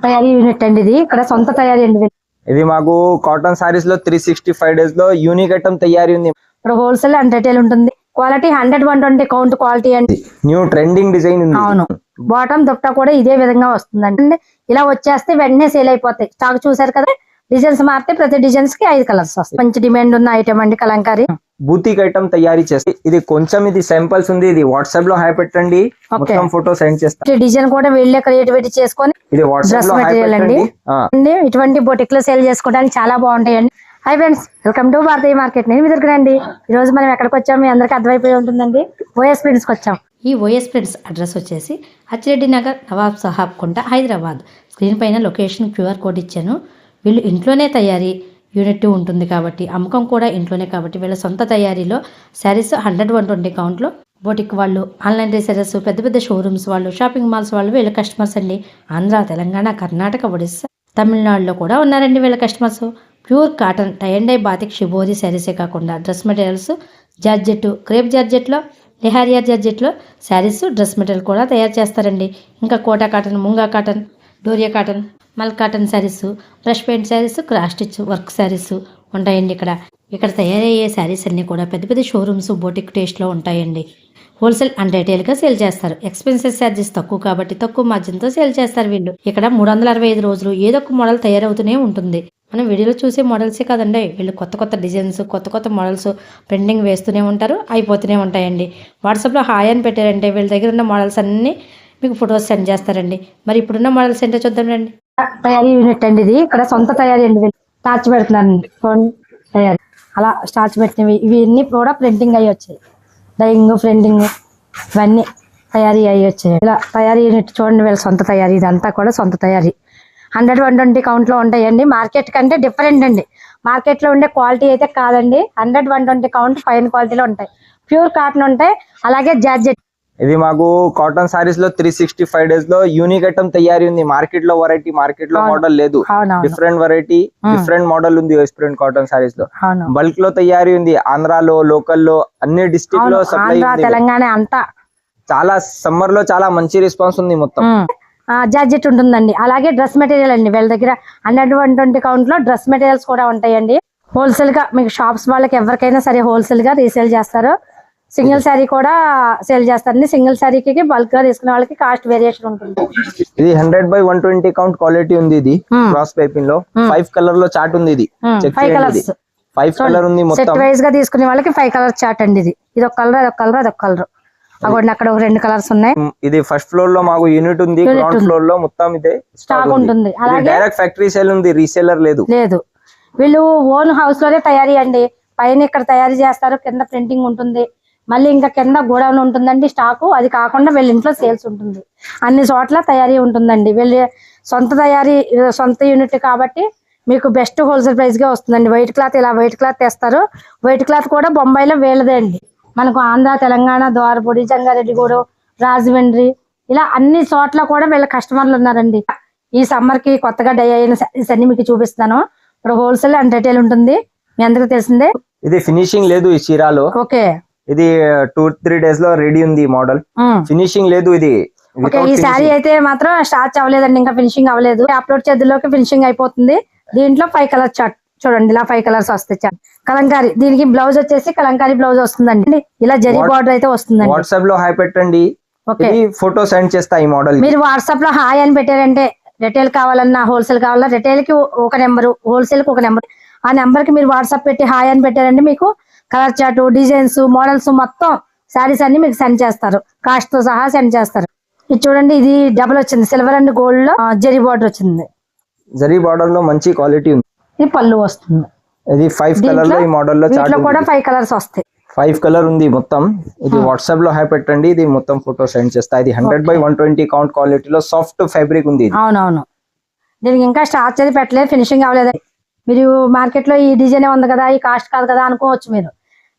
తయారీ యూనిట్ అండి ఇది. ఇక్కడ సొంత తయారీ అండి ఇది. మాకు కాటన్ సారీస్ లో 365 డేస్ లో యూనిక్ ఐటమ్ తయారీ ఉంది. ఇక్కడ హోల్సేల్ అండ్ రిటైల్ ఉంటుంది. క్వాలిటీ 100-120 కౌంట్ క్వాలిటీ అండి. న్యూ ట్రెండింగ్ డిజైన్ ఉంది. అవును, బాటమ్ దుప్పటా కూడా ఇదే విధంగా వస్తుందండి. ఇలా వచ్చేస్తే వెంటనే సేల్ అయిపోతాయి. స్టాక్ చూసారు కదా, డిజైన్స్ మారితే ప్రతి డిజైన్స్ కి 5 కలర్స్ వస్తాయి. మంచి డిమాండ్ ఉన్న ఐటమ్ అండి కలంకారీ. బూతిక్ ఐటమ్ తయారీ చేస్తే ఇది కొంచెం ఇది శాంపిల్స్ ఉంది. ఇది వాట్సాప్ లో హాయ్ పెట్టండి, మొత్తం ఫోటో సెండ్ చేస్తాం. డిజైన్ కూడా వీళ్ళే క్రియేటివిటీ చేసుకొని ఇది వాట్సాప్ లో హాయ్ పెట్టండి. ఇటువంటి బొటిక్ లో సేల్ చేసుకోవడానికి చాలా బాగుంటాయండి. Hi friends, welcome to Bharatiya market. నేను మీ దగ్గరండి. ఈ రోజు మనం ఎక్కడికి వచ్చాము మీ అందరికీ అర్థమైపోయి ఉంటుందండి. ఓఎస్ ప్రింట్స్ కి వచ్చాం. ఈ ఓఎస్ ప్రింట్స్ అడ్రస్ వచ్చేసి అచ్చిరెడ్డి నగర్, నవాబ్ సాహాబ్ కుంట, హైదరాబాద్. స్క్రీన్ పైన లొకేషన్ QR కోడ్ ఇచ్చాను. వీళ్ళు ఇంట్లోనే తయారీ యూనిట్ ఉంటుంది కాబట్టి, అమ్మకం కూడా ఇంట్లోనే కాబట్టి, వీళ్ళ సొంత తయారీలో శారీస్ 100-120 కౌంట్లో బోటిక్ వాళ్ళు, ఆన్లైన్ రీసెలర్స్, పెద్ద పెద్ద షోరూమ్స్ వాళ్ళు, షాపింగ్ మాల్స్ వాళ్ళు వీళ్ళ కస్టమర్స్ అండి. ఆంధ్ర, తెలంగాణ, కర్ణాటక, ఒడిస్సా, తమిళనాడులో కూడా ఉన్నారండి వీళ్ళ customers. Pure cotton, tie and dye, batik, shibori శారీసే కాకుండా డ్రెస్ మెటీరియల్స్, జార్జెట్, క్రేప్ జార్జెట్లో, లెహారియర్ జార్జెట్లో శారీస్, డ్రెస్ మెటీరియల్ కూడా తయారు చేస్తారండి. ఇంకా Kota cotton, munga cotton, Doria cotton, mul cotton sarees, brush paint sarees, cross stitch work sarees ఉంటాయండి. ఇక్కడ తయారయ్యే శారీస్ అన్నీ కూడా పెద్ద పెద్ద షోరూమ్స్, బోటిక్ టేస్ట్లో ఉంటాయండి. హోల్సేల్ అండ్ రిటైల్గా సేల్ చేస్తారు. ఎక్స్పెన్సెస్ ఛార్జెస్ తక్కువ కాబట్టి తక్కువ మార్జిన్తో సేల్ చేస్తారు వీళ్ళు. ఇక్కడ 365 రోజులు ఏదో ఒక మోడల్ తయారవుతూనే ఉంటుంది. మనం వీడియోలో చూసే మోడల్సే కాదండి, వీళ్ళు కొత్త కొత్త డిజైన్స్, కొత్త కొత్త మోడల్స్ ప్రింటింగ్ వేస్తూనే ఉంటారు, అయిపోతూనే ఉంటాయండి. వాట్సాప్లో హాయ్ అని పెట్టారంటే వీళ్ళ దగ్గర ఉన్న మోడల్స్ అన్నీ మీకు ఫొటోస్ సెండ్ చేస్తారండి. మరి ఇప్పుడున్న మోడల్స్ ఏంటో చూద్దాం రండి. తయారీ యూనిట్ అండి ఇది. ఇక్కడ సొంత తయారీ అండి. స్టార్చ్ పెడుతున్నారండి, ఫోన్ తయారీ అలా స్టార్చ్ పెట్టినవి ఇవన్నీ కూడా ప్రింటింగ్ అయ్యి వచ్చాయి. డైయింగ్, ప్రింటింగ్ ఇవన్నీ తయారీ అయ్యి వచ్చాయి. ఇలా తయారీ యూనిట్ చూడండి, వీళ్ళ సొంత తయారీ. ఇదంతా కూడా సొంత తయారీ. 100-120 కౌంట్లో ఉంటాయండి. మార్కెట్ కంటే డిఫరెంట్ అండి. మార్కెట్లో ఉండే క్వాలిటీ అయితే కాదండి. 100-120 కౌంట్ ఫైన్ క్వాలిటీలో ఉంటాయి. ప్యూర్ కాటన్ ఉంటాయి, అలాగే జార్జెట్. ఇది మాకు కాటన్ సారీస్ లో 365 డేస్ లో యూనిక్ ఐటమ్ తయారీ ఉంది. మార్కెట్ లో వెరైటీ, మార్కెట్ లో మోడల్ లేదు. డిఫరెంట్ వెరైటీ, డిఫరెంట్ మోడల్ ఉంది ప్రింట్ కాటన్ సారీస్ లో. బల్క్ లో తయారీ ఉంది. ఆంధ్రాలో, లోకల్ లో, అన్ని డిస్ట్రిక్ట్ లో సప్లై ఉంది. తెలంగాణ అంతా చాలా సమ్మర్ లో చాలా మంచి రెస్పాన్స్ ఉంది. మొత్తం జార్జెట్ ఉంటుందండి. అలాగే డ్రెస్ మెటీరియల్ అండి వీళ్ళ దగ్గర 100-120 కౌంట్ లో డ్రెస్ మెటీరియల్స్ కూడా ఉంటాయండి. హోల్సేల్ గా మీకు షాప్స్ వాళ్ళకి ఎవరికైనా సరే హోల్సేల్ గా రీసేల్ చేస్తారు. సింగిల్ శారీ కూడా సేల్ చేస్తారండి. సింగిల్ శారీకి బల్క్ గా తీసుకునే వాళ్ళకి కాస్ట్ వేరియేషన్ ఉంటుంది. ఇది 100/120 కౌంట్ క్వాలిటీ ఉంది. ఇది క్రాస్ పైపింగ్ లో 5 కలర్ లో చార్ట్ ఉంది. ఇది 5 కలర్స్, 5 కలర్ ఉంది. మొత్తం సెట్ వైజ్ గా తీసుకునే వాళ్ళకి 5 కలర్ చార్ట్ అండి. ఇది ఒక కలర్, అదొక కలర్, అదొక కలర్. అక్కడ 2 కలర్స్ ఉన్నాయి. ఇది ఫస్ట్ ఫ్లోర్ లో మాకు యూనిట్ ఉంది. గ్రౌండ్ ఫ్లోర్ లో మొత్తం ఇదే స్టాక్ ఉంటుంది. అలాగే డైరెక్ట్ ఫ్యాక్టరీ సేల్ ఉంది, రీసేలర్ లేదు. వీళ్ళు ఓన్ హౌస్ లోనే తయారీ అండి. పైన ఇక్కడ తయారీ చేస్తారు, కింద ప్రింటింగ్ ఉంటుంది, మళ్ళీ ఇంకా కింద గోడౌన్ ఉంటుందండి స్టాకు. అది కాకుండా వీళ్ళ ఇంట్లో సేల్స్ ఉంటుంది. అన్ని చోట్ల తయారీ ఉంటుందండి. వీళ్ళ సొంత తయారీ, సొంత యూనిట్ కాబట్టి మీకు బెస్ట్ హోల్సేల్ ప్రైస్ గా వస్తుందండి. వైట్ క్లాత్, ఇలా వైట్ క్లాత్ తెస్తారు. వైట్ క్లాత్ కూడా బొంబాయిలో వీళ్ళదే అండి. మనకు ఆంధ్ర, తెలంగాణ, ద్వారపూడి, జంగారెడ్డిగూడెం, రాజమండ్రి, ఇలా అన్ని చోట్ల కూడా వీళ్ళ కస్టమర్లు ఉన్నారండి. ఈ సమ్మర్ కి కొత్తగా డై అయిన సారీస్ అన్ని మీకు చూపిస్తాను. ఇక్కడ హోల్సేల్ అండ్ రిటైల్ ఉంటుంది, మీ అందరికీ తెలిసిందే. ఇది ఫినిషింగ్ లేదు ఈ చీరాలో. ఓకే, ఇది 2-3 డేస్ లో రెడీ ఉంది. మోడల్ ఫినిషింగ్ లేదు. ఇది ఈ శారీ అయితే మాత్రం స్టార్చ్ అవ్వలేదండి, ఇంకా ఫినిషింగ్ అవ్వలేదు. అప్లోడ్ చేతుల్లోకి ఫినిషింగ్ అయిపోతుంది. దీంట్లో 5 కలర్ చార్ట్ చూడండి, ఇలా 5 కలర్స్ వస్తాయి. చార్ట్ కలంకారీ. దీనికి బ్లౌజ్ వచ్చేసి కలంకారీ బ్లౌజ్ వస్తుందండి. ఇలా జరీ బార్డర్ అయితే వస్తుందండి. వాట్సాప్ లో హాయ్ పెట్టండి, ఫోటో సెండ్ చేస్తా. ఈ మోడల్ మీరు వాట్సాప్ లో హాయ్ అని పెట్టారంటే రిటైల్ కావాలన్నా, హోల్సేల్ కావాలన్నా, రిటైల్ కి ఒక నెంబర్, హోల్సేల్ కి ఒక నెంబర్. ఆ నెంబర్ కి మీరు వాట్సాప్ పెట్టి హాయ్ అని పెట్టారంటే మీకు కలర్ చార్ట్, డిజైన్స్, మోడల్స్ మొత్తం శారీస్ అన్ని మీకు సెండ్ చేస్తారు. కాస్ట్ తో సహా సెండ్ చేస్తారు. ఇది చూడండి, ఇది డబుల్ వచ్చింది, సిల్వర్ అండ్ గోల్డ్ లో జరీ బార్డర్ వచ్చింది. జరీ బార్డర్ లో మంచి క్వాలిటీ ఉంది. ఇది పళ్ళు వస్తుంది. ఇది 5 కలర్ లో ఈ మోడల్ లో చార్ట్ కూడా 5 కలర్స్ వస్తాయి. 5 కలర్ ఉంది మొత్తం. ఇది వాట్సాప్ లో హాయ్ పెట్టండి, ఇది మొత్తం ఫోటో సెండ్ చేస్తా. ఇది 100/120 కౌంట్ క్వాలిటీలో సాఫ్ట్ ఫ్యాబ్రిక్ ఉంది. అవునవును, దీనికి ఇంకా స్టార్చ్ అది పెట్టలేదు, ఫినిషింగ్ అవ్వలేదు. మీరు మార్కెట్ లో ఈ డిజైన్ ఉంది కదా, ఈ కాస్ట్ కాదు కదా అనుకోవచ్చు మీరు.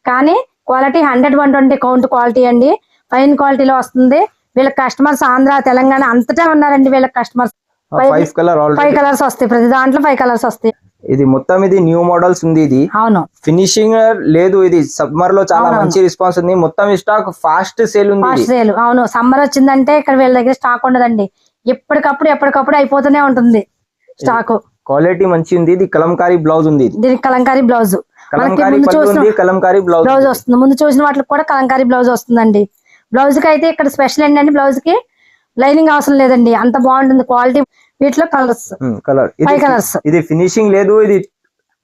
కానీ క్వాలిటీ 100-120 కౌంట్ క్వాలిటీ అండి. ఫైన్ క్వాలిటీలో వస్తుంది. వీళ్ళ కస్టమర్స్ ఆంధ్ర, తెలంగాణ అంతటా ఉన్నారండి. వీళ్ళ కస్టమర్స్ 5 కలర్స్ వస్తాయి. ప్రతి దాంట్లో 5 కలర్స్ వస్తాయి. ఇది మొత్తం ఇది న్యూ మోడల్స్ ఉంది. ఇది అవును, ఫినిషింగ్ లేదు. ఇది సమ్మర్ లో చాలా మంచి రెస్పాన్స్ ఉంది. మొత్తం స్టాక్ ఫాస్ట్ సేల్ ఉంది. Fast sale. అవును, సమ్మర్ వచ్చిందంటే ఇక్కడ వీళ్ళ దగ్గర స్టాక్ ఉండదండి. ఎప్పటికప్పుడు అయిపోతూనే ఉంటుంది స్టాక్. క్వాలిటీ మంచి ఉంది. ఇది కలంకారీ బ్లౌజ్ ఉంది. దీనికి కలంకారీ బ్లౌజ్, కలంకారీ పళ్ళు ఉంది, కలంకారీ బ్లౌజ్ వస్తుంది. ముందు చూసిన వాటికి కూడా కలంకారీ బ్లౌజ్ వస్తుందండి. బ్లౌజ్ కి అయితే ఇక్కడ స్పెషల్ ఏంటంటే బ్లౌజ్ కి లైనింగ్ అవసరం లేదండి, అంత బాగుంటుంది క్వాలిటీ. వీటిలో కలర్స్, ఫైవ్ కలర్స్. ఇది ఫినిషింగ్ లేదు, ఇది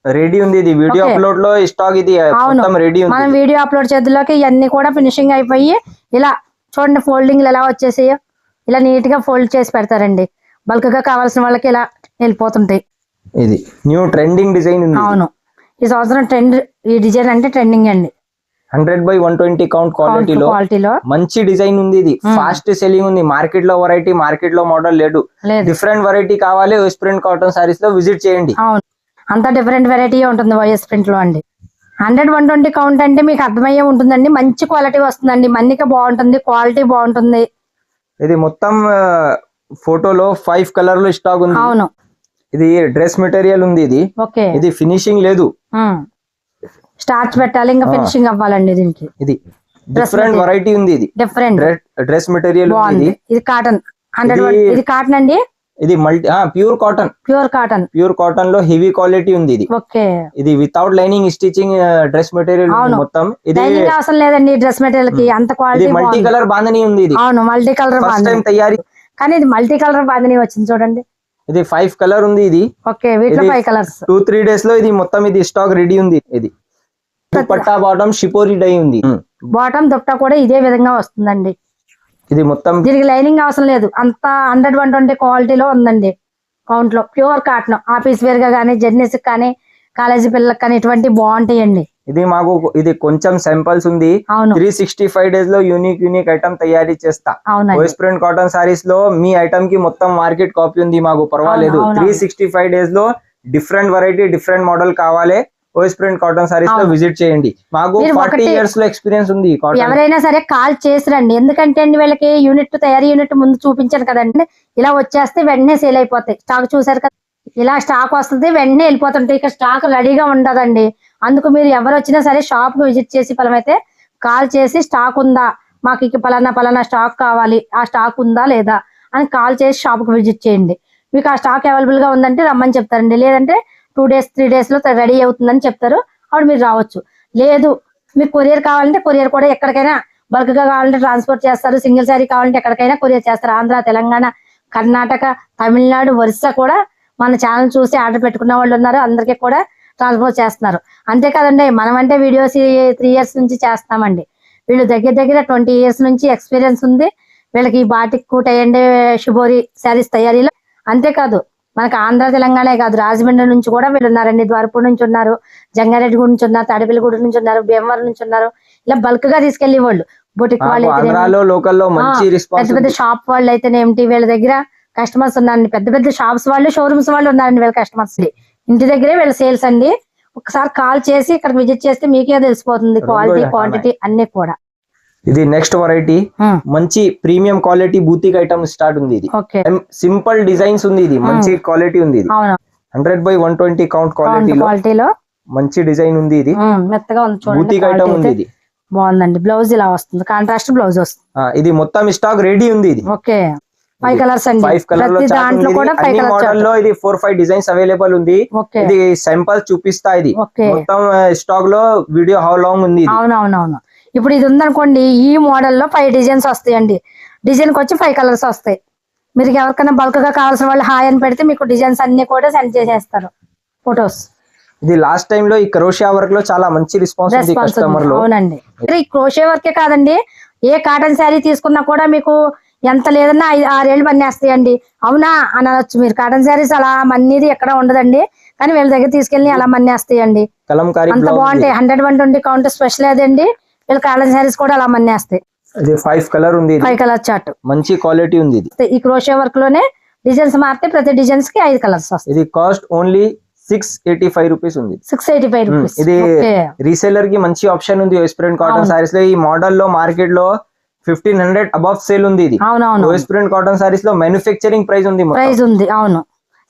రెడీ ఉంది. ఇది వీడియో అప్లోడ్ లో స్టాక్ ఇది మొత్తం రెడీ ఉంది. మనం వీడియో అప్లోడ్ చేతుల్లోకి ఇవన్నీ కూడా ఫినిషింగ్ అయిపోయి ఇలా చూడండి ఫోల్డింగ్ ఎలా వచ్చేసాయో, ఇలా నీట్ గా ఫోల్డ్ చేసి పెడతారండి. బల్క్ గా కావాల్సిన వాళ్ళకి ఇలా వెళ్ళిపోతుంటాయి. ఇది న్యూ ట్రెండింగ్ డిజైన్ ఉంది. అవును, ఈ సంవత్సరం ట్రెండ్ ఈ డిజైన్ అంటే ట్రెండింగ్ అండి. 100/120 కౌంట్ క్వాలిటీలో మంచి డిజైన్ ఉంది. ఇది ఫాస్ట్ సెల్లింగ్ ఉంది. మార్కెట్ లో వెరైటీ, మార్కెట్ లో మోడల్ లేదు. డిఫరెంట్ వెరైటీ కావాలి వైఎస్ ప్రింట్ కాటన్ సారీస్ లో విజిట్ చేయండి. అవును, అంతా డిఫరెంట్ వెరైటీ ఉంటుంది వైఎస్ ప్రింట్ లో అండి. 100/120 కౌంట్ అంటే మీకు అర్థమయ్యే ఉంటుందండి. మంచి క్వాలిటీ వస్తుందండి, మన్నిక బాగుంటుంది, క్వాలిటీ బాగుంటుంది. ఇది మొత్తం ఫోటోలో 5 కలర్ లో స్టాక్ ఉంది. అవును, ఇది డ్రెస్ మెటీరియల్ ఉంది. ఇది ఓకే, ఇది ఫినిషింగ్ లేదు, స్టార్చ్ పెట్టాలి, ఇంకా ఫినిషింగ్ అవ్వాలండి దీనికి. ఇది డిఫరెంట్ వెరైటీ ఉంది. ఇది డిఫరెంట్ డ్రెస్ మెటీరియల్ ఉంది. ఇది కాటన్ 100. ఇది కాటన్ అండి, ఇది మల్టీ ప్యూర్ కాటన్ లో హెవీ క్వాలిటీ ఉంది. ఇది ఓకే, ఇది without lining stitching dress material మొత్తం. ఇది అవసరం లేదండి డ్రెస్ మెటీరియల్ కి, అంత క్వాలిటీ. మల్టీ కలర్ బాంధని ఉంది. ఇది అవును, మల్టీ కలర్ బాంధని తయారీ, కానీ ఇది మల్టీ కలర్ బాంధని వచ్చింది చూడండి. ఇది 5 కలర్ ఉంది. ఇది ఓకే, వీటిలో 5 కలర్స్. 2-3 డేస్ లో ఇది మొత్తం ఇది స్టాక్ రెడీ ఉంది. ఇది దుపట్టా బాటమ్ షిపోరి డై ఉంది. బాటమ్ దుపట్టా కూడా ఇదే విధంగా వస్తుందండి. ఇది మొత్తం దీనికి లైనింగ్ అవసరం లేదు, అంత 100/120 క్వాలిటీలో ఉందండి. కౌంట్ లో ప్యూర్ కాటన్, ఆఫీస్ వేర్ గా కానీ, జర్నీస్ కానీ, కాలేజీ పిల్లలకు కానీ ఇటువంటి బాగుంటాయండి. ఇది మాకు ఇది కొంచెం శాంపిల్స్ ఉంది. 365 డేస్ లో యూనిక్ ఐటమ్ తయారీ చేస్తా. వైఎస్ ప్రింట్ కాటన్ సారీస్ లో మీ ఐటమ్ కి మొత్తం మార్కెట్ కాపీ ఉంది, మాకు పర్వాలేదు. 365 డేస్ లో డిఫరెంట్ వెరైటీ, డిఫరెంట్ మోడల్ కావాలి, వైఎస్ ప్రింట్ కాటన్ సారీస్ లో విజిట్ చేయండి. మాకు 40 ఇయర్స్ లో ఎక్స్పీరియన్స్ ఉంది. ఎవరైనా సరే కాల్ చేసిరండి, ఎందుకంటే అండి వీళ్ళకి తయారీ యూనిట్ ముందు చూపించాను కదండి. ఇలా వచ్చేస్తే వెంటనే సేల్ అయిపోతాయి. స్టాక్ చూసారు కదా, ఇలా స్టాక్ వస్తుంది, వెంటనే వెళ్ళిపోతుంటాయి. ఇక స్టాక్ రెడీగా ఉండదండి. అందుకు మీరు ఎవరు వచ్చినా సరే షాప్ కు విజిట్ చేసి ఫలమైతే కాల్ చేసి స్టాక్ ఉందా, మాకు ఇక పలానా స్టాక్ కావాలి, ఆ స్టాక్ ఉందా లేదా అని కాల్ చేసి షాప్ కు విజిట్ చేయండి. మీకు ఆ స్టాక్ అవైలబుల్ గా ఉందంటే రమ్మని చెప్తారండి, లేదంటే 2 డేస్ 3 డేస్ లో రెడీ అవుతుందని చెప్తారు, అప్పుడు మీరు రావచ్చు. లేదు మీకు కొరియర్ కావాలంటే కొరియర్ కూడా ఎక్కడికైనా, బల్క్ గా కావాలంటే ట్రాన్స్పోర్ట్ చేస్తారు, సింగిల్ శారీ కావాలంటే ఎక్కడికైనా కొరియర్ చేస్తారు. ఆంధ్ర, తెలంగాణ, కర్ణాటక, తమిళనాడు, ఒరిస్సా కూడా మన ఛానల్ చూసి ఆర్డర్ పెట్టుకున్న వాళ్ళు ఉన్నారు, అందరికీ కూడా ట్రాన్స్పోర్ట్ చేస్తున్నారు. అంతేకాదండి, మనం అంటే వీడియోస్ 3 ఇయర్స్ నుంచి చేస్తామండి. వీళ్ళు దగ్గర 20 ఇయర్స్ నుంచి ఎక్స్పీరియన్స్ ఉంది వీళ్ళకి. బాటిక్ కూట అయ్యండి, షిబోరి శారీస్ తయారీలో. అంతేకాదు మనకు ఆంధ్ర, తెలంగాణే కాదు, రాజమండ్రి నుంచి కూడా వీళ్ళు ఉన్నారండి, ద్వారపూర్ నుంచి ఉన్నారు, జంగారెడ్డి నుంచి ఉన్నారు, తాడేపల్లిగూడ నుంచి ఉన్నారు, భీమవరం నుంచి ఉన్నారు. ఇలా బల్క్ గా తీసుకెళ్లి వాళ్ళు బొటిక్ వాళ్ళు పెద్ద పెద్ద షాప్ వాళ్ళు అయితేనేమిటి, వీళ్ళ దగ్గర కస్టమర్స్ ఉన్నారండి. పెద్ద షాప్స్ వాళ్ళు, షోరూమ్స్ వాళ్ళు ఉన్నారండి వీళ్ళ కస్టమర్స్. ఇంటి దగ్గరే వీళ్ళ సేల్స్ అండి. ఒకసారి కాల్ చేసి ఇక్కడ విజిట్ చేస్తే మీకే తెలిసిపోతుంది క్వాలిటీ, క్వాంటిటీ అన్ని కూడా. ఇది నెక్స్ట్ వెరైటీ, మంచి ప్రీమియం క్వాలిటీ బూతిక్ ఐటమ్ స్టార్ట్ ఉంది. ఇది సింపుల్ డిజైన్స్ ఉంది. ఇది మంచి క్వాలిటీ ఉంది. ఇది 100/120 కౌంట్ క్వాలిటీలో మంచి డిజైన్ ఉంది. ఇది మెత్తగా ఉంది, బూతిక్ ఐటమ్ ఉంది. ఇది బాగుందండి. బ్లౌజ్ ఇలా వస్తుంది, కాంట్రాస్ట్ బ్లౌజ్ వస్తుంది. ఇది మొత్తం స్టాక్ రెడీ ఉంది. ఇది ఓకే, 5 కలర్స్ అండి. 5 కలర్ మోడల్ లో ఇది 4-5 డిజైన్స్ అవైలబుల్ ఉంది. ఇది శాంపుల్ చూపిస్తా. ఇది మొత్తం స్టాక్ లో వీడియో హౌ లాంగ్ ఉంది. అవునవునవును. ఇప్పుడు ఇది ఉందనుకోండి, ఈ మోడల్ లో 5 డిజైన్స్ వస్తాయండి. డిజైన్ కి వచ్చి 5 కలర్స్ వస్తాయి. మీరు ఎవరికైనా బల్క్ గా కావాల్సిన వాళ్ళు హాయ్ అని పెడితే మీకు డిజైన్స్ అన్ని కూడా సెండ్ చేసేస్తారు ఫొటోస్. ఇది లాస్ట్ టైం లో ఈ క్రోషియా వర్క్ లో చాలా మంచి రెస్పాన్స్ ఉంది కస్టమర్ లో. అవునండి, ఈ క్రోషియా వర్కే కాదండి, ఏ కాటన్ శారీ తీసుకున్నా కూడా మీకు ఎంత లేదన్నా 5-6 ఏళ్ళు మన్నేస్తాయండి. అవునా అని అనొచ్చు మీరు. కాటన్ శారీస్ అలా మన్నీది ఎక్కడ ఉండదండి, కానీ వీళ్ళ దగ్గర తీసుకెళ్ళి అలా మన్నేస్తాయండి. అంత బాగుంటాయి. 100/120 కౌంట్ స్పెషల్ అదండి. వీళ్ళ కాటన్ శారీస్ కూడా అలా మన్నేస్తాయి. ఇది 5 కలర్ ఉంది. 5 కలర్ చార్ట్ మంచి క్వాలిటీ ఉంది. ఈ క్రోషియా వర్క్ లోనే డిజైన్స్ మారితే ప్రతి డిజైన్స్ కి 5 కలర్స్ వస్తాయి. ఇది కాస్ట్ ఓన్లీ 685 రూపీస్ ఉంది. 685 రూపీస్. ఇది రీసేలర్ కి మంచి ఆప్షన్ ఉంది. వైఎస్ ప్రింట్ కాటన్ సారీస్ లో ఈ మోడల్ లో మార్కెట్ లో 1500 అబవ్ సేల్ ఉంది. ఇది వైఎస్ ప్రింట్ కాటన్ సారీస్ లో మ్యానుఫ్యాక్చరింగ్ ప్రైస్ ఉంది. అవును,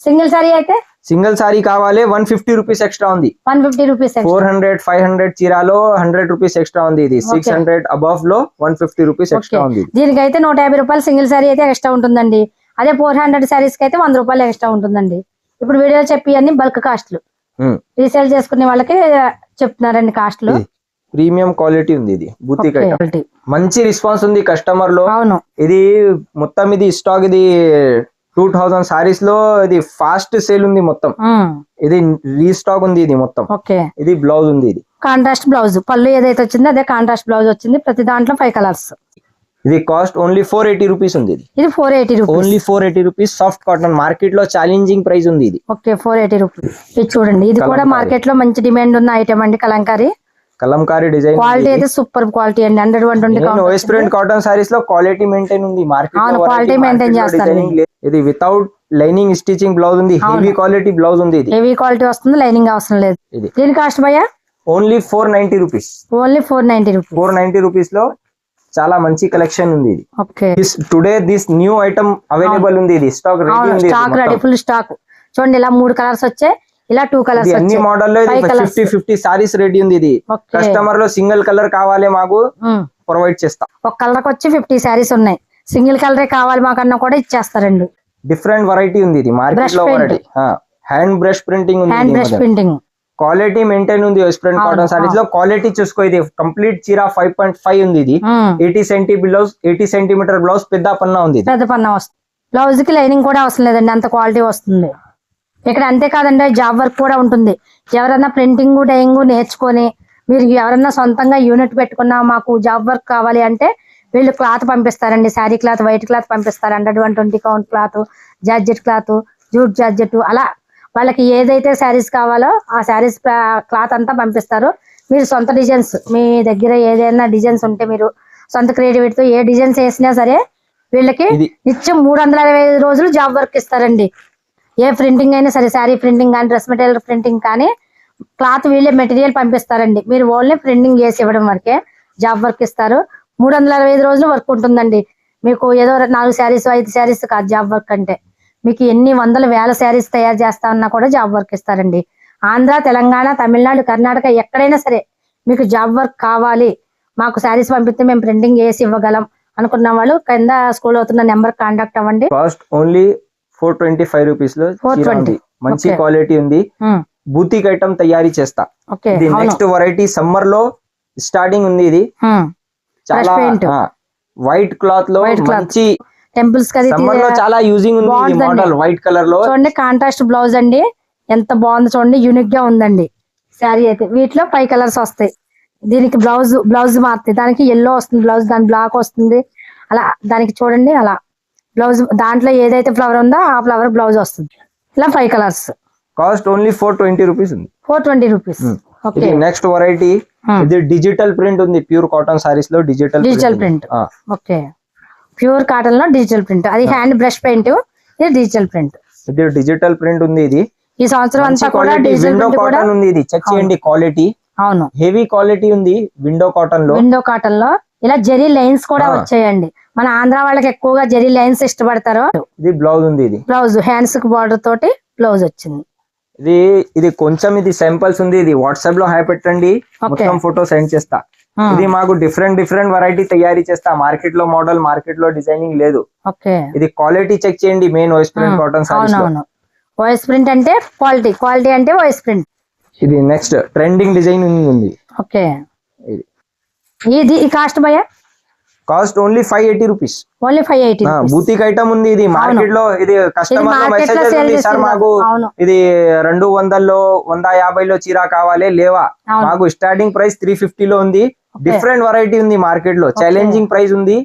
సింగిల్ సారీ అయితే సింగిల్ సారీ కావాలి 150 రూపీస్ ఎక్స్ట్రా ఉంది. 150 రూపీస్. 400-500 చీరాలో 100 రూపీస్ ఎక్స్ట్రా ఉంది. ఇది 600 అబవ్ లో 150 రూపీస్ ఎక్స్ట్రా ఉంది. దీనికైతే 150 రూపాయలు సింగిల్ సారీ అయితే ఎక్స్ట్రా ఉంటుందండి. అదే 400 శారీస్ కి అయితే 100 రూపాయలు ఎక్స్ట్రా ఉంటుందండి. ఇప్పుడు వీడియో చెప్పి అన్ని బల్క్ కాస్ట్లు, రీసేల్ చేసుకునే వాళ్ళకి చెప్తున్నారండి కాస్ట్లు. ప్రీమియం క్వాలిటీ ఉంది ఇది బూతిక్ ఐటమ్. మంచి రెస్పాన్స్ ఉంది కస్టమర్ లో. అవును, ఇది మొత్తం ఇది స్టాక్ ఇది 2000 సారీస్ లో ఇది ఫాస్ట్ సేల్ ఉంది మొత్తం. ఇది రీస్టాక్ ఉంది ఇది మొత్తం. ఓకే, ఇది బ్లౌజ్ ఉంది, ఇది కాంట్రాస్ట్ బ్లౌజ్. పళ్ళు ఏదైతే వచ్చిందో అదే కాంట్రాస్ట్ బ్లౌజ్ వచ్చింది. ప్రతి దాంట్లో 5 కలర్స్. ఇది కాస్ట్ ఓన్లీ 480 రూపీస్ ఉంది. ఇది 480 rupees, only 480 rupees. Soft cotton market లో ఛాలెంజింగ్ ప్రైస్ ఉంది ఇది. Okay, 480 rupees. ఇది చూడండి, ఇది కూడా మార్కెట్ లో మంచి డిమాండ్ ఉన్న ఐటమ్ అండి. కలంకారీ డిజైన్ క్వాలిటీ అయితే సూపర్ క్వాలిటీ అండి. 120 కాటన్ సారీస్ లో క్వాలిటీ మెయింటైన్ ఉంది మార్కెట్ లో. క్వాలిటీ మెయింటైన్ చేస్తారు. ఇది వితౌట్ లైనింగ్ స్టిచింగ్ బ్లౌజ్ ఉంది. హెవీ క్వాలిటీ బ్లౌజ్ ఉంది. ఇది హెవీ క్వాలిటీ వస్తుంది, లైనింగ్ అవసరం లేదు. దీని కాస్ట్ భయ్యా only 490 rupees. Only 490 rupees. 490 rupees లో చాలా మంచి కలెక్షన్ ఉంది. ఇది okay, today this new item available ఉంది. ఇది స్టాక్ రెడీ ఉంది. Stock ready, full stock. చూడండి, ఇలా 3 కలర్స్ వచ్చాయి, ఇలా 2 కలర్స్ వచ్చాయి. అన్ని మోడల్ లో 50 సారీస్ రెడీ ఉంది. ఇది కస్టమర్ లో సింగిల్ కలర్ కావాలి మాకు ప్రొవైడ్ చేస్తాం. ఒక కలర్ వచ్చి 50 సారీస్ ఉన్నాయి. సింగిల్ కలరే కావాలి మాకన్నా కూడా ఇచ్చేస్తారండి. డిఫరెంట్ వెరైటీ ఉంది. ఇది మార్కెట్ లో వెరైటీ. హ్యాండ్ బ్రష్ ప్రింటింగ్ ఉంది. Hand brush printing quality maintain ఉంది. వెస్ట్రన్ కాటన్ సారీస్ లో క్వాలిటీ చూసుకో. ఇది కంప్లీట్ చీర 5.5 ఉంది. ఇది 80 సెంటీమీటర్ బ్లౌజ్, పెద్ద పన్నా ఉంది. పెద్ద పన్నా వస్తుంది. బ్లౌజ్ కి లైనింగ్ కూడా అవసరం లేదండి, అంత క్వాలిటీ వస్తుంది. ఇక్కడ అంతేకాదండి, జాబ్ వర్క్ కూడా ఉంటుంది. ఎవరన్నా ప్రింటింగ్ డైయింగ్ నేర్చుకొని మీరు ఎవరన్నా సొంతంగా యూనిట్ పెట్టుకున్నా మాకు జాబ్ వర్క్ కావాలి అంటే వీళ్ళు క్లాత్ పంపిస్తారండి. శారీ క్లాత్, వైట్ క్లాత్ పంపిస్తారు. 120 count cloth, georgette cloth, jute georgette, అలా వాళ్ళకి ఏదైతే శారీస్ కావాలో ఆ శారీస్ క్లాత్ అంతా పంపిస్తారు. మీరు సొంత డిజైన్స్, మీ దగ్గర ఏదైనా డిజైన్స్ ఉంటే మీరు సొంత క్రియేటివిటీతో ఏ డిజైన్స్ వేసినా సరే వీళ్ళకి నిత్యం 365 రోజులు జాబ్ వర్క్ ఇస్తారండి. ఏ ప్రింటింగ్ అయినా సరే, శారీ ప్రింటింగ్ కానీ, డ్రెస్ మెటీరియల్ ప్రింటింగ్ కానీ, క్లాత్ వీళ్ళే మెటీరియల్ పంపిస్తారండి. మీరు ఓన్లీ ప్రింటింగ్ చేసి ఇవ్వడం వరకే జాబ్ వర్క్ ఇస్తారు. 365 రోజులు వర్క్ ఉంటుందండి. మీకు ఏదో 4 శారీస్ 5 శారీస్ కాదు జాబ్ వర్క్ అంటే. మీకు ఎన్ని వందల వేల శారీస్ తయారు చేస్తా ఉన్నా కూడా జాబ్ వర్క్ ఇస్తారండి. ఆంధ్ర, తెలంగాణ, తమిళనాడు, కర్ణాటక ఎక్కడైనా సరే మీకు జాబ్ వర్క్ కావాలి, మాకు శారీస్ పంపిస్తే మేము ప్రింటింగ్ చేసి ఇవ్వగలం అనుకున్న వాళ్ళు కింద స్కూల్ అవుతున్న నెంబర్ కాంటాక్ట్ అవ్వండి. కాస్ట్ ఓన్లీ 425 రూపీస్ లో 420. మంచి క్వాలిటీ ఉంది. బూతిక్ ఐటమ్ తయారీ చేస్తా. ఇది నెక్స్ట్ వెరైటీ సమ్మర్ లో స్టార్టింగ్ ఉంది. ఇది చాలా వైట్ క్లాత్ లో మంచి టెంపుల్స్ సమ్మర్ లో చాలా యూజింగ్ ఉంది. ఈ మోడల్ వైట్ కలర్ లో చూడండి, కాంట్రాస్ట్ బ్లౌజ్ అండి, ఎంత బాగుంది చూడండి, యూనిక్ గా ఉందండి శారీ అయితే. వీటిలో 5 కలర్స్ వస్తాయి. దీనికి బ్లౌజ్ మారుతుంది. దానికి ఎల్లో వస్తుంది బ్లౌజ్, దాని బ్లాక్ వస్తుంది. అలా దానికి చూడండి, అలా బ్లౌజ్ దాంట్లో ఏదైతే ఫ్లవర్ ఉందో ఆ ఫ్లవర్ బ్లౌజ్ వస్తుంది. ఇలా 5 కలర్స్. కాస్ట్ ఓన్లీ 420 రూపీస్ ఉంది. 420 రూపీస్. ఓకే, నెక్స్ట్ వెరైటీ ఇది డిజిటల్ ప్రింట్ ఉంది. ప్యూర్ కాటన్ సారీస్ లో digital print. Okay, pure cotton లో డిజిటల్ ప్రింట్. అది హ్యాండ్ బ్రష్ పెయింట్, ఇది డిజిటల్ ప్రింట్. ఇది డిజిటల్ ప్రింట్ ఉంది. ఇది ఈ సంవత్సరం అంతా కూడా విండో కాటన్ ఉంది. ఇది చెక్ చేయండి క్వాలిటీ. అవును, హెవీ క్వాలిటీ ఉంది. విండో కాటన్ లో ఇలా జెరీ లైన్స్ కూడా వచ్చాయండి. మన ఆంధ్ర వాళ్ళకి ఎక్కువగా జెరీ లైన్స్ ఇష్టపడతారు. ఇది బ్లౌజ్ ఉంది. ఇది బ్లౌజ్ హ్యాండ్స్ కి బార్డర్ తోటి బ్లౌజ్ వచ్చింది. ఇది కొంచెం ఇది శాంపిల్స్ ఉంది. ఇది వాట్సాప్ లో హాయ్ పెట్టండి, మొత్తం ఫోటో సెండ్ చేస్తా. ఇది మాకు డిఫరెంట్ వెరైటీ తయారీ చేస్తా. మార్కెట్ లో మోడల్, మార్కెట్ లో డిజైనింగ్ లేదు. ఇది క్వాలిటీ చెక్ చేయండి. Main voile print cotton sarees లో వాయిస్ ప్రింట్ అంటే క్వాలిటీ అంటే వాయిస్ ప్రింట్. ఇది నెక్స్ట్ ట్రెండింగ్ డిజైన్ ఉంది. ఓకే, ఇది కాస్ట్ భయ్యా cost only 580 rupees. Only 580. Boutique item ఉంది. ఇది మార్కెట్ లో ఇది కస్టమర్ లో మెసేజ్ ఉంది, సార్ మాకు ఇది 200 లో 150 లో చీర కావాలి లేవా, మాకు స్టార్టింగ్ ప్రైస్ 350 లో ఉంది. డిఫరెంట్ వెరైటీ ఉంది మార్కెట్ లో. ఛాలెంజింగ్ ప్రైస్ ఉంది.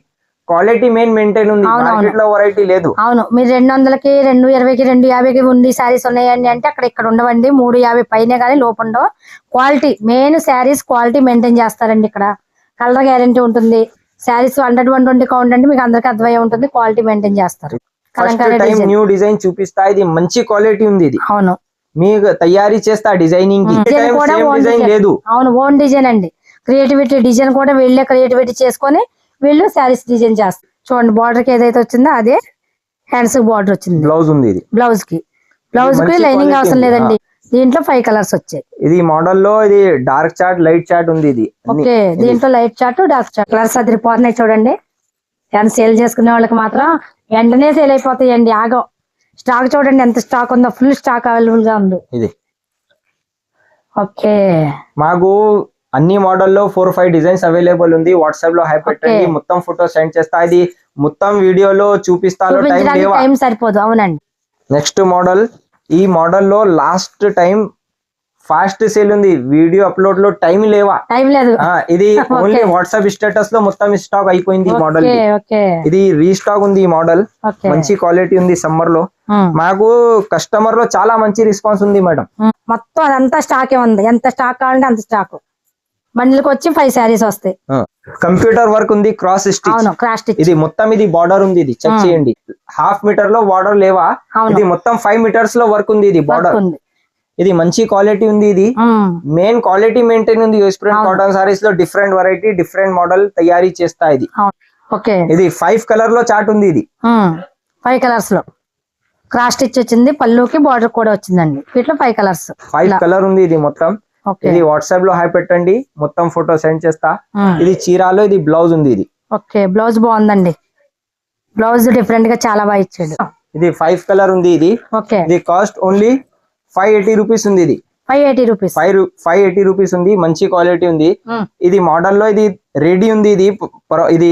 క్వాలిటీ మెయింటైన్ ఉంది. మార్కెట్ లో వెరైటీ లేదు. అవును, మీరు 200కి 220కి 250కి ఉంది శారీస్ ఉన్నాయండి అంటే ఇక్కడ ఉండవండి. 350 పైనే కానీ లోపు ఉండవు. Quality main, saris quality maintain చేస్తారండి. ఇక్కడ కలర్ గ్యారంటీ ఉంటుంది. శారీస్ 100-120 కౌంట్ అంటే మీకు అందరికి అర్థమయ్యే ఉంటుంది. క్వాలిటీ మెయింటైన్ చేస్తారు. న్యూ డిజైన్ చూపిస్తా. ఇది మంచి క్వాలిటీ ఉంది. ఇది అవును, మీకు తయారీ చేస్తా. డిజైనింగ్ డిజైన్ లేదు. అవును, ఓన్ డిజైన్ అండి. క్రియేటివిటీ డిజైన్ కూడా వీళ్ళే క్రియేటివిటీ చేసుకొని వీళ్ళు శారీస్ డిజైన్ చేస్తారు. చూడండి, బార్డర్ కి ఏదైతే వచ్చిందో అదే హ్యాండ్స్ కి బార్డర్ వచ్చింది. బ్లౌజ్ ఉంది. ఇది బ్లౌజ్ కి లైనింగ్ అవసరం లేదండి. దీంట్లో 5 కలర్స్ వచ్చాయి. ఇది మోడల్ లో ఇది డార్క్ చార్ట్, లైట్ చార్ట్ ఉంది. ఇది ఓకే, దీంట్లో light chart, dark chart colours అదిరిపోతున్నాయి చూడండి. కానీ సేల్ చేసుకునే వాళ్ళకి మాత్రం వెంటనే సేల్ అయిపోతాయండి. ఆగం. స్టాక్ చూడండి ఎంత స్టాక్ ఉందో, ఫుల్ స్టాక్ అవైలబుల్ గా ఉంది. ఇది ఓకే, మాకు అన్ని మోడల్లో 4-5 డిజైన్స్ అవైలబుల్ ఉంది. వాట్సాప్ లో హై పెట్టండి, మొత్తం ఫోటో సెండ్ చేస్తా. ఇది మొత్తం వీడియోలో చూపిస్తాను, టైం లేవా? టైం సరిపోదు. అవునండి. నెక్స్ట్ మోడల్, ఈ మోడల్ లో లాస్ట్ టైం ఫాస్ట్ సేల్ ఉంది. వీడియో అప్లోడ్ లో టైం లేవా? టైం లేదు. ఇది ఓన్లీ వాట్సాప్ స్టేటస్ లో మొత్తం స్టాక్ అయిపోయింది. ఈ మోడల్ ఇది రీస్టాక్ ఉంది. ఈ మోడల్ మంచి క్వాలిటీ ఉంది. సమ్మర్ లో మాకు కస్టమర్ లో చాలా మంచి రెస్పాన్స్ ఉంది మేడం. మొత్తం అదంతా స్టాకే ఉంది. ఎంత స్టాక్ కావాలంటే అంత స్టాక్. బండిల్కి వచ్చి 5 శారీస్ వస్తాయి. కంప్యూటర్ వర్క్ ఉంది, క్రాస్ స్టిచ్. ఇది మొత్తం ఇది బార్డర్ ఉంది. ఇది చెక్ చేయండి. 1/2 మీటర్ లో బార్డర్ లేవా? ఇది మొత్తం 5 మీటర్స్ లో వర్క్ ఉంది. ఇది బార్డర్ ఇది మంచి క్వాలిటీ ఉంది. ఇది మెయిన్ క్వాలిటీ మెయింటైన్ ఉంది. యూస్ప్రింట్ కాటన్ సారీస్ లో డిఫరెంట్ వెరైటీ, డిఫరెంట్ మోడల్ తయారీ చేస్తా. ఇది ఇది 5 కలర్ లో చార్ట్ ఉంది. ఇది 5 కలర్స్ లో క్రాస్ స్టిచ్ వచ్చింది. పళ్ళుకి బార్డర్ కూడా వచ్చిందండి. వీటిలో 5 కలర్స్, 5 కలర్ ఉంది. ఇది మొత్తం ఇది వాట్సాప్ లో హై పెట్టండి, మొత్తం ఫోటో సెండ్ చేస్తా. ఇది చీరాలో ఇది బ్లౌజ్ ఉంది. ఇది ఓకే, బ్లౌజ్ బాగుందండి. బ్లౌజ్ డిఫరెంట్ గా చాలా బాగా ఇచ్చాడు. ఇది 5 కలర్ ఉంది. ఇది ఓకే, ఇది కాస్ట్ ఓన్లీ 580 రూపీస్ ఉంది. ఇది 580 రూపీస్, 580 రూపీస్ ఉంది. మంచి క్వాలిటీ ఉంది. ఇది మోడల్ లో ఇది రెడీ ఉంది. ఇది ఇది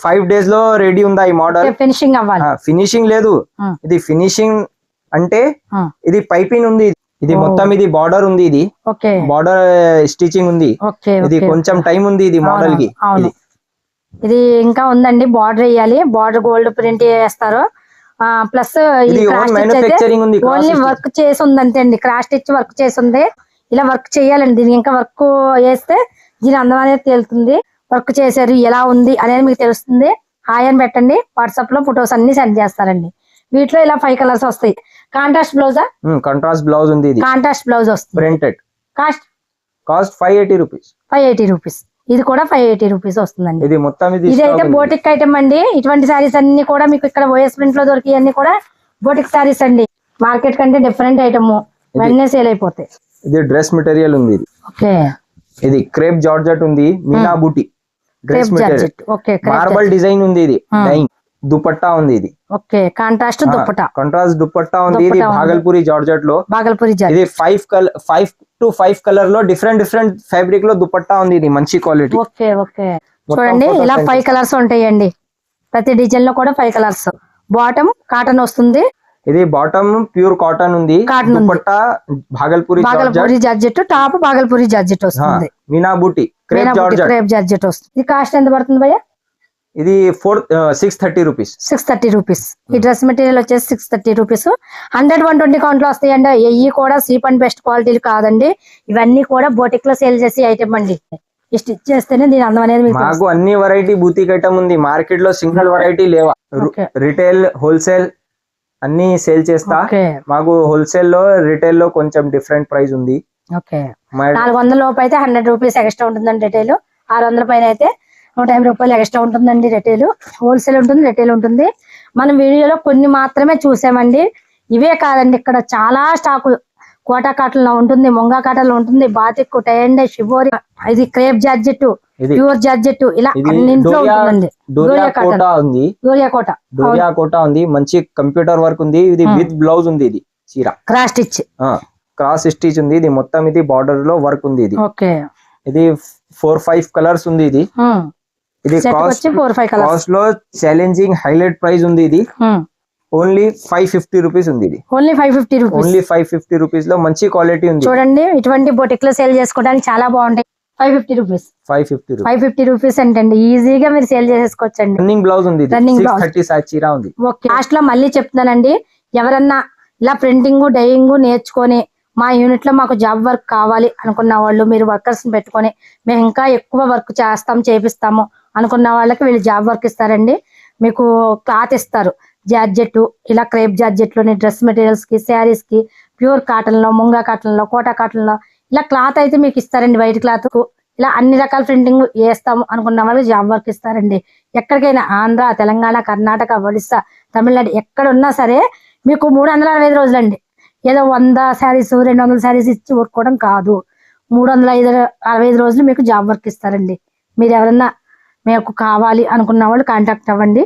5 days లో రెడీ ఉందా ఈ మోడల్? ఫినిషింగ్ అవ్వాలి. ఫినిషింగ్ లేదు. ఇది ఫినిషింగ్ అంటే ఇది పైపింగ్ ఉంది. ఇది మొత్తం ఇది బార్డర్ ఉంది. ఇది బార్డర్ స్టిచింగ్ ఉంది. ఇది కొంచెం టైం ఉంది. ఇది మోడల్ కి ఇది ఇంకా ఉందండి. బార్డర్ వేయాలి. బార్డర్ గోల్డ్ ప్రింట్ వేస్తారు. ప్లస్ ఓన్లీ వర్క్ చేసి ఉంది అంతే అండి. క్రాస్ స్టిచ్ వర్క్ చేసి ఉంది. ఇలా వర్క్ చేయాలండి. దీనికి ఇంకా వర్క్ వేస్తే దీని అందం అనేది తేలుతుంది. వర్క్ చేశారు ఎలా ఉంది అనేది మీకు తెలుస్తుంది. హాయ్ అని పెట్టండి. వాట్సాప్ లో ఫొటోస్ అన్ని సెండ్ చేస్తారండి. వీటిలో ఇలా 5 కలర్స్ వస్తాయి. కాంట్రాస్ట్ బ్లౌజా? కాంట్రాస్ట్ బ్లౌజ్ ఉంది. ఇది కాంట్రాస్ట్ బ్లౌజ్ వస్తుంది. ప్రింటెడ్. Cost 580 rupees. 580 రూపీస్. ఇది కూడా 580 రూపీస్ వస్తుందండి. ఇది మొత్తం ఇది అయితే బోటిక్ ఐటమ్ అండి. ఇటువంటి సారీస్ అన్ని కూడా మీకు ఇక్కడ ఓఎస్ ప్రింట్ లో దొరికి అన్ని కూడా బోటిక్ సారీస్ అండి. మార్కెట్ కంటే డిఫరెంట్ ఐటమ్, వెంటనే సేల్ అయిపోతాయి. ఇది డ్రెస్ మెటీరియల్ ఉంది. ఇది ఓకే, ఇది క్రేప్ జార్జెట్ ఉంది. Meena booti dress material. Okay, marble design ఉంది. ఇది దుపట్టా ఉంది. ఇది okay, contrast dupatta. Contrast dupatta ఉంది. ఇది భాగల్పూరి జార్జెట్ లో. ఇది 5 to 5 కలర్ లో డిఫరెంట్ ఫ్యాబ్రిక్ లో దుపట్టా ఉంది. ఇది మంచి క్వాలిటీ. ఓకే ఓకే, చూడండి ఇలా 5 కలర్స్ ఉంటాయండి. ప్రతి డిజైన్ లో కూడా 5 కలర్స్. బాటమ్ కాటన్ వస్తుంది. ఇది బాటమ్ ప్యూర్ కాటన్ ఉంది. Dupatta Bhagalpuri georgette, top Bhagalpuri georgette వస్తుంది. మీనా బూటీ క్రేప్ జార్జెట్ వస్తుంది. ఇది కాస్ట్ ఎంత పడుతుంది భయ్యా? ఇది 630 రూపీస్. 630 రూపీస్. ఈ డ్రెస్ మెటీరియల్ వచ్చేసి 630 రూపీస్. 100-120 కౌంట్ లో వస్తాయండి. ఇవి కూడా చీప్ అండ్ బెస్ట్ క్వాలిటీలు కాదండి. ఇవన్నీ కూడా బోటిక్ లో సేల్ చేసే ఐటమ్ అండి. స్టిచ్ చేస్తేనే దీని అందం అనేది. మాకు అన్ని వెరైటీ బూటిక్ ఐటమ్ ఉంది. మార్కెట్ లో సింగిల్ వెరైటీ లేవా. రిటైల్, హోల్సేల్ అన్ని సేల్ చేస్తా. మాకు హోల్సేల్ లో, రిటైల్ లో కొంచెం డిఫరెంట్ ప్రైస్ ఉంది. 400 లోపు అయితే 100 రూపీస్ ఎక్స్ట్రా ఉంటుందండి. రిటైల్ 600 పైన అయితే 150 రూపాయలు ఎక్స్ట్రా ఉంటుందండి. రిటైల్, హోల్సేల్ ఉంటుంది, రిటైల్ ఉంటుంది. మనం వీడియోలో కొన్ని మాత్రమే చూసామండి. ఇవే కాదండి, ఇక్కడ చాలా స్టాకు కోటా కాటన్ లో ఉంటుంది, ముంగా కాటన్ లో ఉంటుంది, బాతిక్, టైండ్, షిబోరి, ఇది క్రేప్ జార్జెట్, ప్యూర్ జార్జెట్, ఇలా అన్నింట్లో ఉంటుందండి. డోరియా కోటా ఉంది. మంచి కంప్యూటర్ వర్క్ ఉంది. ఇది విత్ బ్లౌజ్ ఉంది. ఇది చీర క్రాస్ స్టిచ్ ఉంది. ఇది మొత్తం ఇది బార్డర్ లో వర్క్ ఉంది. ఇది ఇది 4-5 కలర్స్ ఉంది. ఇది కాస్ట్ లో ఛాలెంజింగ్ హైలైట్ ప్రైస్ ఉంది. ఇది ఓన్లీ 550 రూపీస్ ఉంది. ఇది ఓన్లీ 550 రూపీస్ లో మంచి క్వాలిటీ ఉంది. చూడండి, ఇటువంటి బొటిక్ లో సేల్ చేసుకోవడానికి చాలా బాగుంటాయి. 550 రూపీస్ అంటే ఈజీగా మీరు సేల్ చేసేసుకోవచ్చండి. రన్నింగ్ బ్లౌజ్ ఉంది. 630 సైజ్ చీర ఉంది. ఓకే, లాస్ట్ లో మళ్ళీ చెప్తున్నానండి. ఎవరన్నా ఇలా ప్రింటింగ్, డైయింగ్ నేర్చుకొని మా యూనిట్ లో మాకు జాబ్ వర్క్ కావాలి అనుకున్న వాళ్ళు, మీరు వర్కర్స్ ని పెట్టుకొని మేము ఇంకా ఎక్కువ వర్క్ చేపిస్తాము అనుకున్న వాళ్ళకి వీళ్ళు జాబ్ వర్క్ ఇస్తారండి. మీకు క్లాత్ ఇస్తారు. జార్జెట్, ఇలా క్రేప్ జార్జెట్ లోని డ్రెస్ మెటీరియల్స్ కి, శారీస్ కి, ప్యూర్ కాటన్ లో, ముంగా కాటన్ లో, కోటా కాటన్ లో ఇలా క్లాత్ అయితే మీకు ఇస్తారండి. వైట్ క్లాత్ కు ఇలా అన్ని రకాల ప్రింటింగ్ వేస్తాము అనుకున్న వాళ్ళకి జాబ్ వర్క్ ఇస్తారండి. ఎక్కడికైనా ఆంధ్ర, తెలంగాణ, కర్ణాటక, ఒడిస్సా, తమిళనాడు ఎక్కడ ఉన్నా సరే మీకు 365 రోజులండి. ఏదో 100 శారీస్, 200 శారీస్ ఇచ్చి వర్కోవడం కాదు. 365 రోజులు మీకు జాబ్ వర్క్ ఇస్తారండి. మీరు ఎవరన్నా మీకు కావాలి అనుకున్న వాళ్ళు కాంటాక్ట్ అవ్వండి.